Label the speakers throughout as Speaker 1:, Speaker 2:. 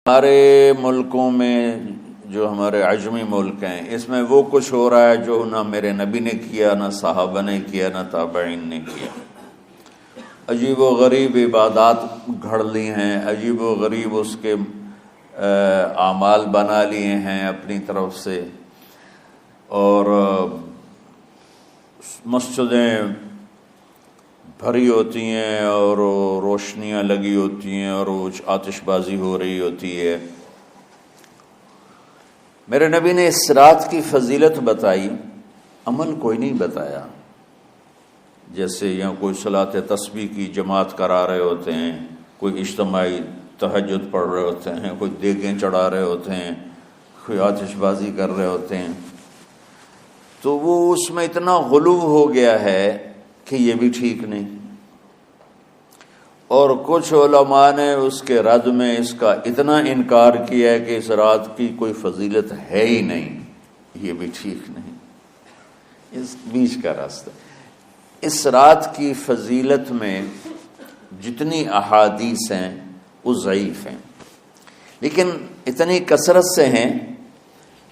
Speaker 1: ہمارے ملکوں میں جو ہمارے عجمی ملک ہیں، اس میں وہ کچھ ہو رہا ہے جو نہ میرے نبی نے کیا، نہ صحابہ نے کیا، نہ تابعین نے کیا۔ عجیب و غریب عبادات گھڑ لی ہیں، عجیب و غریب اس کے اعمال بنا لیے ہیں اپنی طرف سے، اور مسجدیں بھری ہوتی ہیں اور روشنیاں لگی ہوتی ہیں اور آتش بازی ہو رہی ہوتی ہے۔ میرے نبی نے اس رات کی فضیلت بتائی، عمل کوئی نہیں بتایا۔ جیسے یہاں کوئی صلاۃ تسبیح کی جماعت کرا رہے ہوتے ہیں، کوئی اجتماعی تہجد پڑھ رہے ہوتے ہیں، کوئی دیگیں چڑھا رہے ہوتے ہیں، کوئی آتش بازی کر رہے ہوتے ہیں، تو وہ اس میں اتنا غلو ہو گیا ہے کہ یہ بھی ٹھیک نہیں۔ اور کچھ علماء نے اس کے رد میں اس کا اتنا انکار کیا ہے کہ اس رات کی کوئی فضیلت ہے ہی نہیں، یہ بھی ٹھیک نہیں۔ اس بیچ کا راستہ، اس رات کی فضیلت میں جتنی احادیث ہیں وہ ضعیف ہیں، لیکن اتنی کثرت سے ہیں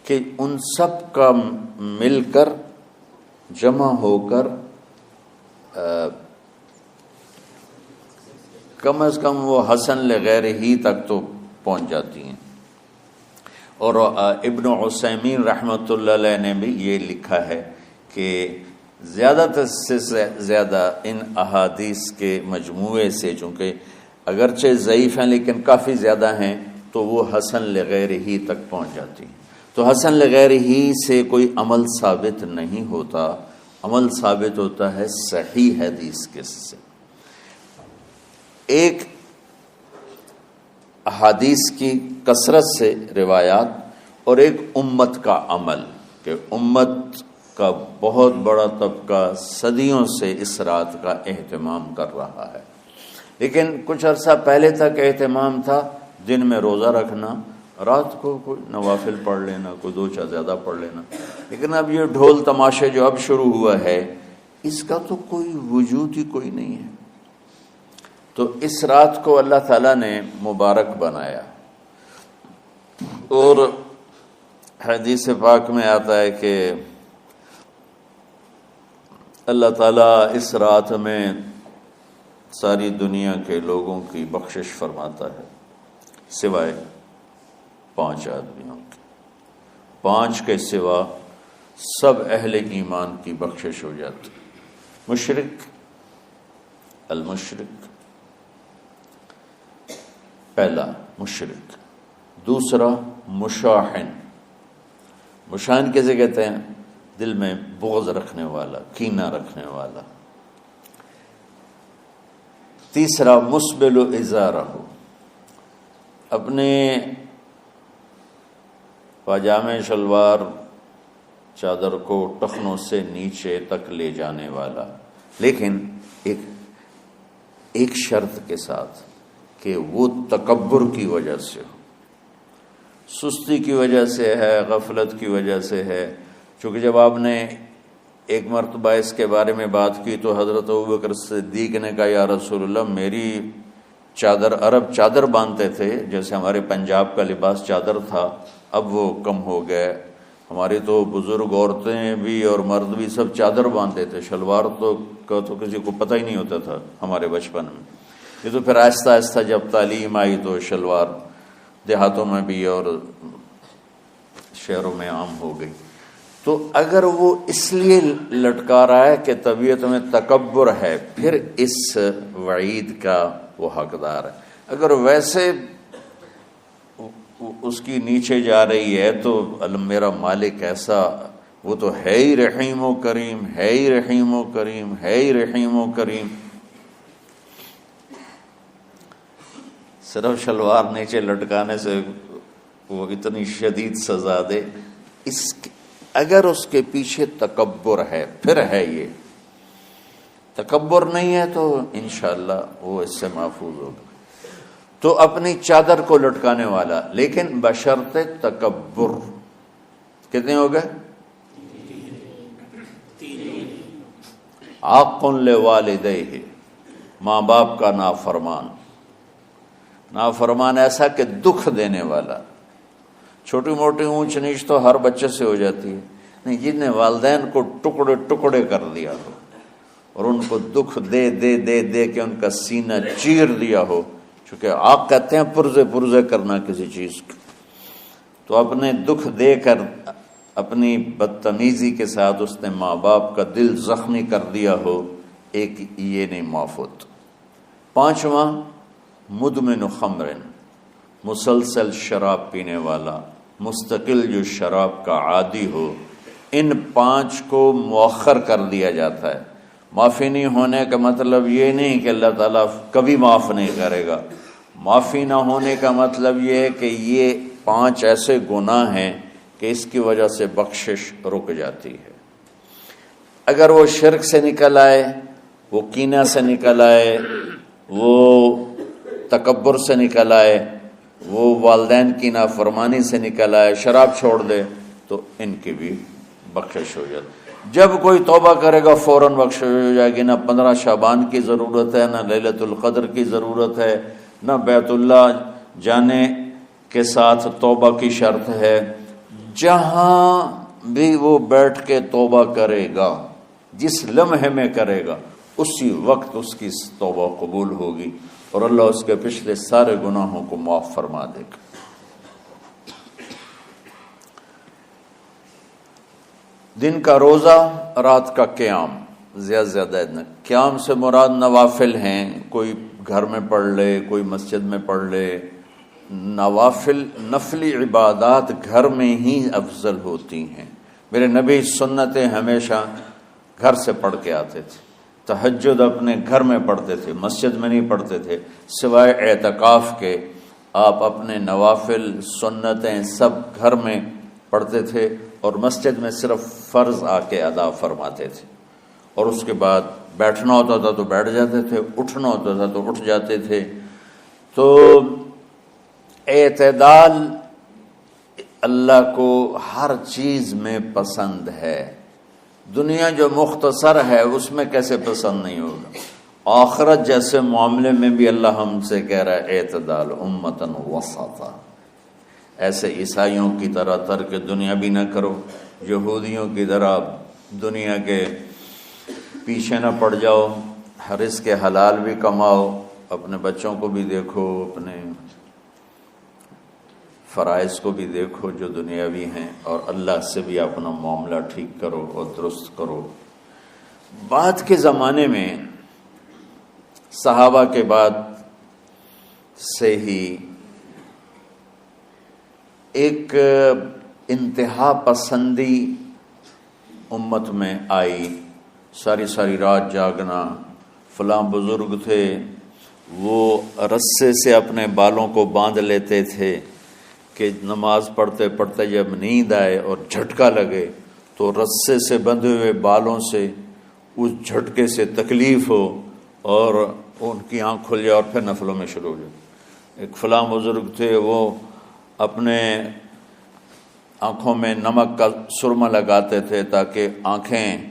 Speaker 1: کہ ان سب کا مل کر جمع ہو کر کم از کم وہ حسن لغیر ہی تک تو پہنچ جاتی ہیں۔ اور ابن عثیمین رحمۃ اللہ علیہ نے بھی یہ لکھا ہے کہ زیادہ سے زیادہ ان احادیث کے مجموعے سے، چونکہ اگرچہ ضعیف ہیں لیکن کافی زیادہ ہیں، تو وہ حسن لغیر ہی تک پہنچ جاتی ہیں۔ تو حسن لغیر ہی سے کوئی عمل ثابت نہیں ہوتا، عمل ثابت ہوتا ہے صحیح حدیث کے سے۔ ایک احادیث کی کثرت سے روایات، اور ایک امت کا عمل، کہ امت کا بہت بڑا طبقہ صدیوں سے اس رات کا اہتمام کر رہا ہے۔ لیکن کچھ عرصہ پہلے تک اہتمام تھا دن میں روزہ رکھنا، رات کو کوئی نوافل پڑھ لینا، کوئی دو چار زیادہ پڑھ لینا، لیکن اب یہ ڈھول تماشے جو اب شروع ہوا ہے، اس کا تو کوئی وجود ہی کوئی نہیں ہے۔ تو اس رات کو اللہ تعالیٰ نے مبارک بنایا، اور حدیث پاک میں آتا ہے کہ اللہ تعالیٰ اس رات میں ساری دنیا کے لوگوں کی بخشش فرماتا ہے، سوائے 5 آدمیوں کے۔ 5 کے سوا سب اہل ایمان کی بخشش ہو جاتی۔ مشرک، المشرک، پہلا مشرک، دوسرا مشاحن، مشاحن کیسے کہتے ہیں؟ دل میں بغض رکھنے والا، کینہ رکھنے والا۔ تیسرا مسبل ازارہ، اپنے پاجامے شلوار چادر کو ٹخنوں سے نیچے تک لے جانے والا، لیکن ایک شرط کے ساتھ کہ وہ تکبر کی وجہ سے ہو، سستی کی وجہ سے ہے، غفلت کی وجہ سے ہے۔ چونکہ جب آپ نے ایک مرتبہ اس کے بارے میں بات کی تو حضرت ابوبکر صدیق نے کہا، یا رسول اللہ، میری چادر، عرب چادر باندھتے تھے جیسے ہمارے پنجاب کا لباس چادر تھا، اب وہ کم ہو گئے۔ ہماری تو بزرگ عورتیں بھی اور مرد بھی سب چادر باندھتے تھے، شلوار کا تو کسی کو پتہ ہی نہیں ہوتا تھا ہمارے بچپن میں۔ یہ تو پھر آہستہ آہستہ جب تعلیم آئی تو شلوار دیہاتوں میں بھی اور شہروں میں عام ہو گئی۔ تو اگر وہ اس لیے لٹکا رہا ہے کہ طبیعت میں تکبر ہے، پھر اس وعید کا وہ حقدار ہے۔ اگر ویسے اس کی نیچے جا رہی ہے تو میرا مالک ایسا، وہ تو ہے ہی رحیم و کریم، ہے ہی رحیم و کریم، ہے ہی رحیم و کریم، صرف شلوار نیچے لٹکانے سے وہ اتنی شدید سزا دے۔ اگر اس کے پیچھے تکبر ہے، پھر ہے یہ، تکبر نہیں ہے تو انشاءاللہ وہ اس سے محفوظ ہوگا۔ تو اپنی چادر کو لٹکانے والا، لیکن بشرط تکبر۔ کتنے ہو گئے؟ عاق لوالدیہ، ماں باپ کا نافرمان۔ نافرمان ایسا کہ دکھ دینے والا. چھوٹی موٹی اونچ نیچ تو ہر بچے سے ہو جاتی ہے، نہیں، جن نے والدین کو ٹکڑے ٹکڑے کر دیا ہو اور ان کو دکھ دے دے دے دے کے ان کا سینہ چیر دیا ہو، چونکہ آپ کہتے ہیں پرزے پرزے کرنا کسی چیز کو، تو اپنے دکھ دے کر اپنی بدتمیزی کے ساتھ اس نے ماں باپ کا دل زخمی کر دیا ہو، ایک یہ نہیں معاف ہوتا. 5واں مدمن خمر، مسلسل شراب پینے والا، مستقل جو شراب کا عادی ہو. ان 5 کو مؤخر کر دیا جاتا ہے. معافی نہیں ہونے کا مطلب یہ نہیں کہ اللہ تعالیٰ کبھی معاف نہیں کرے گا. معافی نہ ہونے کا مطلب یہ ہے کہ یہ 5 ایسے گناہ ہیں کہ اس کی وجہ سے بخشش رک جاتی ہے. اگر وہ شرک سے نکل آئے، وہ کینہ سے نکل آئے، وہ تکبر سے نکل آئے، وہ والدین کی نافرمانی سے نکل آئے، شراب چھوڑ دے، تو ان کی بھی بخشش ہو جاتی. جب کوئی توبہ کرے گا فوراً بخشش ہو جائے گی. نہ 15 شعبان کی ضرورت ہے، نہ لیلۃ القدر کی ضرورت ہے، نہ بیت اللہ جانے کے ساتھ توبہ کی شرط ہے. جہاں بھی وہ بیٹھ کے توبہ کرے گا، جس لمحے میں کرے گا، اسی وقت اس کی توبہ قبول ہوگی اور اللہ اس کے پچھلے سارے گناہوں کو معاف فرما دے گا. دن کا روزہ، رات کا قیام، زیادہ زیادہ قیام سے مراد نوافل ہیں، کوئی گھر میں پڑھ لے، کوئی مسجد میں پڑھ لے. نوافل، نفلی عبادات گھر میں ہی افضل ہوتی ہیں. میرے نبی سنتیں ہمیشہ گھر سے پڑھ کے آتے تھے. تہجد اپنے گھر میں پڑھتے تھے، مسجد میں نہیں پڑھتے تھے. سوائے اعتکاف کے آپ اپنے نوافل سنتیں سب گھر میں پڑھتے تھے اور مسجد میں صرف فرض آ کے ادا فرماتے تھے. اور اس کے بعد بیٹھنا ہوتا تھا تو بیٹھ جاتے تھے، اٹھنا ہوتا تھا تو اٹھ جاتے تھے. تو اعتدال اللہ کو ہر چیز میں پسند ہے. دنیا جو مختصر ہے اس میں کیسے پسند نہیں ہوگا؟ آخرت جیسے معاملے میں بھی اللہ ہم سے کہہ رہا ہے اعتدال، امتن وسطا. ایسے عیسائیوں کی طرح ترک دنیا بھی نہ کرو، یہودیوں کی طرح دنیا کے پیچھے نہ پڑ جاؤ، رزق کے حلال بھی کماؤ، اپنے بچوں کو بھی دیکھو، اپنے فرائض کو بھی دیکھو جو دنیاوی ہیں، اور اللہ سے بھی اپنا معاملہ ٹھیک کرو اور درست کرو. بعد کے زمانے میں صحابہ کے بعد سے ہی ایک انتہا پسندی امت میں آئی. ساری ساری رات جاگنا. فلاں بزرگ تھے، وہ رسے سے اپنے بالوں کو باندھ لیتے تھے کہ نماز پڑھتے پڑھتے جب نیند آئے اور جھٹکا لگے تو رسے سے بندھے ہوئے بالوں سے اس جھٹکے سے تکلیف ہو اور ان کی آنکھ کھل جائے اور پھر نفلوں میں شروع ہو جائے. ایک فلاں بزرگ تھے، وہ اپنے آنکھوں میں نمک کا سرما لگاتے تھے تاکہ آنکھیں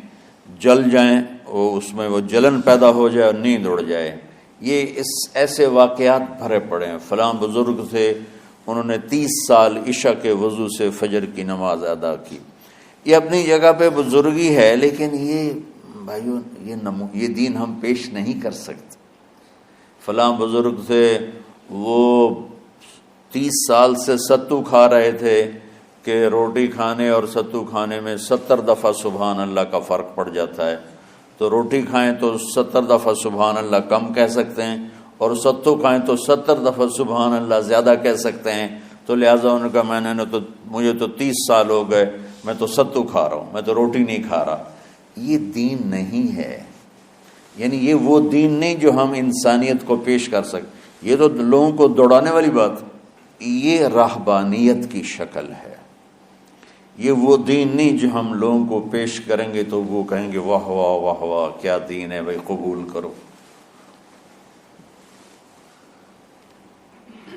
Speaker 1: جل جائیں، اس میں وہ جلن پیدا ہو جائے اور نیند اڑ جائے. یہ ایسے واقعات بھرے پڑے ہیں. فلاں بزرگ تھے، انہوں نے 30 سال عشاء کے وضو سے فجر کی نماز ادا کی. یہ اپنی جگہ پہ بزرگی ہے، لیکن یہ بھائیو یہ دین ہم پیش نہیں کر سکتے. فلاں بزرگ تھے، وہ 30 سال سے ستو کھا رہے تھے کہ روٹی کھانے اور ستو کھانے میں 70 دفعہ سبحان اللہ کا فرق پڑ جاتا ہے. تو روٹی کھائیں تو 70 دفعہ سبحان اللہ کم کہہ سکتے ہیں، اور ستو کھائیں تو 70 دفعہ سبحان اللہ زیادہ کہہ سکتے ہیں. تو لہٰذا ان کا مجھے تو 30 سال ہو گئے، میں تو ستو کھا رہا ہوں، میں تو روٹی نہیں کھا رہا. یہ دین نہیں ہے. یعنی یہ وہ دین نہیں جو ہم انسانیت کو پیش کر سکتے. یہ تو لوگوں کو دوڑانے والی بات. یہ راہبانیت کی شکل ہے. یہ وہ دین نہیں جو ہم لوگوں کو پیش کریں گے تو وہ کہیں گے واہ واہ واہ واہ کیا دین ہے بھائی، قبول کرو.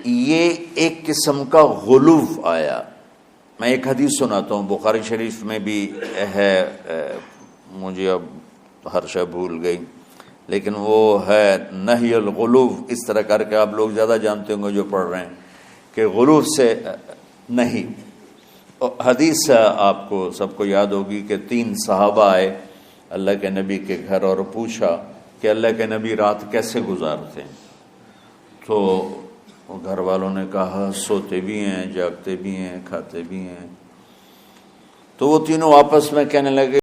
Speaker 1: یہ ایک قسم کا غلو آیا. میں ایک حدیث سناتا ہوں، بخاری شریف میں بھی ہے، مجھے اب ہر شے بھول گئی. لیکن وہ ہے نہی الغلو، اس طرح کر کے آپ لوگ زیادہ جانتے ہوں گے جو پڑھ رہے ہیں کہ غلو سے نہیں۔ حدیث آپ کو سب کو یاد ہوگی کہ 3 صحابہ آئے اللہ کے نبی کے گھر اور پوچھا کہ اللہ کے نبی رات کیسے گزارتے ہیں؟ تو گھر والوں نے کہا سوتے بھی ہیں، جاگتے بھی ہیں، کھاتے بھی ہیں۔ تو وہ تینوں آپس میں کہنے لگے